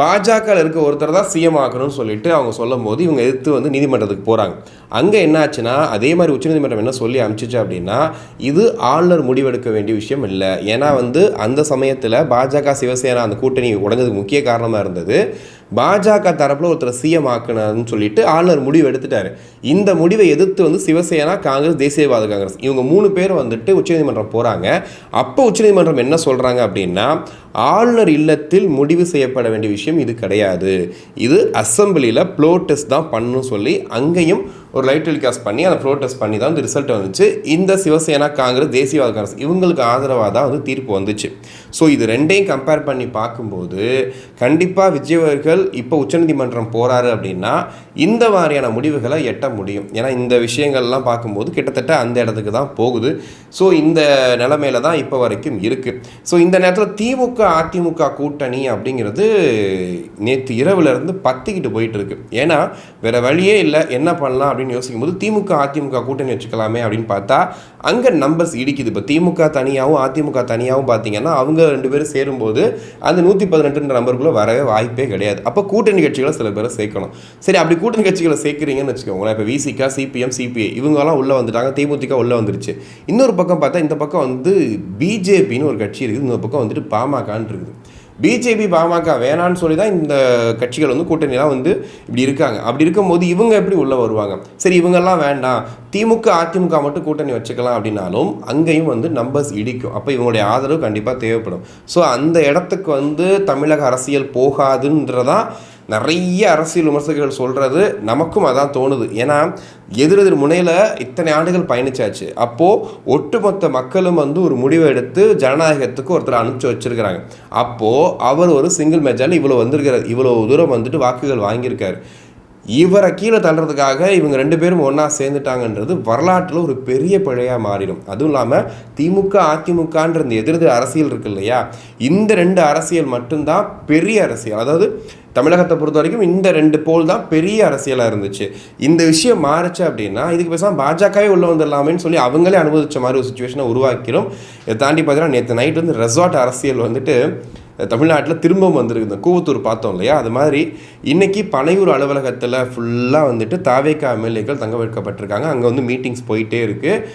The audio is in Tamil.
பாஜக இருக்க ஒருத்தர் தான் சிஎம் ஆக்கணும்னு சொல்லிட்டு அவங்க சொல்லும் போது இவங்க எதிர்த்து வந்து நீதிமன்றத்துக்கு போகிறாங்க. அங்கே என்ன ஆச்சுன்னா, அதே மாதிரி உச்சநீதிமன்றம் என்ன சொல்லி அனுப்பிச்சிச்சு அப்படின்னா, இது ஆளுநர் முடிவெடுக்க வேண்டிய விஷயம் இல்லை. ஏன்னா வந்து அந்த சமயத்தில் பாஜக சிவசேனா அந்த கூட்டணி உடஞ்சதுக்கு முக்கிய காரணமாக இருந்தது பாஜக தரப்பில் ஒருத்தர் சிஎம் ஆக்கணும்னு சொல்லிட்டு ஆளுநர் முடிவு எடுத்துட்டாரு. இந்த முடிவை எதிர்த்து வந்து சிவசேனா, காங்கிரஸ், தேசியவாத காங்கிரஸ் இவங்க 3 பேர் வந்துட்டு உச்சநீதிமன்றம் போகிறாங்க. அப்போ உச்சநீதிமன்றம் என்ன சொல்கிறாங்க அப்படின்னா, ஆளுநர் இல்லத்தில் முடிவு செய்யப்பட வேண்டிய விஷயம் இது கிடையாது, இது அசம்பிளியில் ப்ளோர் டெஸ்ட் தான் பண்ணணும்னு சொல்லி அங்கேயும் ஒரு லைட் டெலிகாஸ்ட் பண்ணி அந்த ப்ளோர் டெஸ்ட் பண்ணி தான் வந்து ரிசல்ட் வந்துச்சு. இந்த சிவசேனா, காங்கிரஸ், தேசியவாத காங்கிரஸ் இவங்களுக்கு ஆதரவாக தான் வந்து தீர்ப்பு வந்துச்சு. ஸோ இது ரெண்டையும் கம்பேர் பண்ணி பார்க்கும்போது கண்டிப்பாக விஜய் அவர்கள் இப்போ உச்சநீதிமன்றம் போகிறாரு அப்படின்னா இந்த மாதிரியான முடிவுகளை எட்ட முடியும். ஏன்னா இந்த விஷயங்கள்லாம் பார்க்கும்போது கிட்டத்தட்ட அந்த இடத்துக்கு தான் போகுது. ஸோ இந்த நிலைமையில தான் இப்போ வரைக்கும் இருக்குது. ஸோ இந்த நேரத்தில் திமுக அதிமுக கூட்டணி அப்படிங்கிறது நேற்று இரவுலேருந்து பற்றிக்கிட்டு போயிட்டுருக்கு. ஏன்னா வேறு வழியே இல்லை, என்ன பண்ணலாம் அப்படின்னு யோசிக்கும் போது திமுக அதிமுக கூட்டணி வச்சுக்கலாமே அப்படின்னு பார்த்தா அங்கே நம்பர்ஸ் இடிக்குது. இப்போ திமுக தனியாகவும் அதிமுக தனியாகவும் பார்த்தீங்கன்னா அவங்க 2 பேரும் சேரும்போது அந்த 118 நம்பருக்குள்ளே வரவே வாய்ப்பே கிடையாது. அப்போ கூட்டணி கட்சிகளை சில பேரை சேர்க்கணும். சரி, அப்படி கூட்டணி கட்சிகளை சேர்க்குறீங்கன்னு வச்சுக்கோங்களேன். இப்போ விசிகா, சிபிஎம், சிபிஐ இவங்கெல்லாம் உள்ளே வந்துட்டாங்க, தேமுதிக உள்ளே வந்துருச்சு. இன்னொரு பக்கம் பார்த்தா இந்த பக்கம் வந்து பிஜேபின்னு ஒரு கட்சி இருக்குது, இன்னொரு பக்கம் வந்துட்டு பாமகன்னு இருக்குது. பிஜேபி பாமக வேணான்னு சொல்லி தான் இந்த கட்சிகள் வந்து கூட்டணிலாம் வந்து இப்படி இருக்காங்க. அப்படி இருக்கும்போது இவங்க எப்படி உள்ளே வருவாங்க? சரி, இவங்கெல்லாம் வேண்டாம், திமுக அதிமுக மட்டும் கூட்டணி வச்சுக்கலாம் அப்படின்னாலும் அங்கேயும் வந்து நம்பர்ஸ் இடிக்கும். அப்போ இவங்களுடைய ஆதரவு கண்டிப்பாக தேவைப்படும். ஸோ அந்த இடத்துக்கு வந்து தமிழக அரசியல் போகாதுன்றதான் நிறைய அரசியல் விமர்சகர்கள் சொல்கிறது. நமக்கும் அதான் தோணுது. ஏன்னா எதிரெதிர் முனையில் இத்தனை ஆண்டுகள் பயணிச்சாச்சு. அப்போது ஒட்டுமொத்த மக்களும் வந்து ஒரு முடிவை எடுத்து ஜனநாயகத்துக்கு ஒருத்தர் அனுப்பிச்சு வச்சுருக்கிறாங்க. அப்போது அவர் ஒரு சிங்கிள் மெஜாரிட்டி இவ்வளோ வந்திருக்கிறார், இவ்வளோ தூரம் வந்துட்டு வாக்குகள் வாங்கியிருக்காரு. இவரை கீழே தள்ளுறதுக்காக இவங்க 2 பேரும் ஒன்றா சேர்ந்துட்டாங்கன்றது வரலாற்றில் ஒரு பெரிய பிழையாக மாறிடும். அதுவும் இல்லாமல் திமுக அதிமுகன்ற இந்த எதிரெதிர் அரசியல் இருக்கு இல்லையா, இந்த 2 அரசியல் மட்டும்தான் பெரிய அரசியல். அதாவது தமிழகத்தை பொறுத்த வரைக்கும் இந்த 2 போல் தான் பெரிய அரசியலாக இருந்துச்சு. இந்த விஷயம் மாறுச்சு அப்படின்னா இதுக்கு பேசாமல் பாஜகவே உள்ளே வந்துடலாமேன்னு சொல்லி அவங்களே அனுபவிச்ச மாதிரி ஒரு சுச்சுவேஷனை உருவாக்கிறோம். இதை தாண்டி பார்த்தீங்கன்னா நேற்று நைட் வந்து ரெசார்ட் அரசியல் வந்துட்டு தமிழ்நாட்டில் திரும்பவும் வந்திருக்கு. கூவத்தூர் பார்த்தோம் இல்லையா, அது மாதிரி இன்றைக்கி பனையூர் அலுவலகத்தில் ஃபுல்லாக வந்துட்டு தாவேகா எம்எல்ஏக்கள் தங்க வைக்கப்பட்டிருக்காங்க. அங்கே வந்து மீட்டிங்ஸ் போயிட்டே இருக்குது.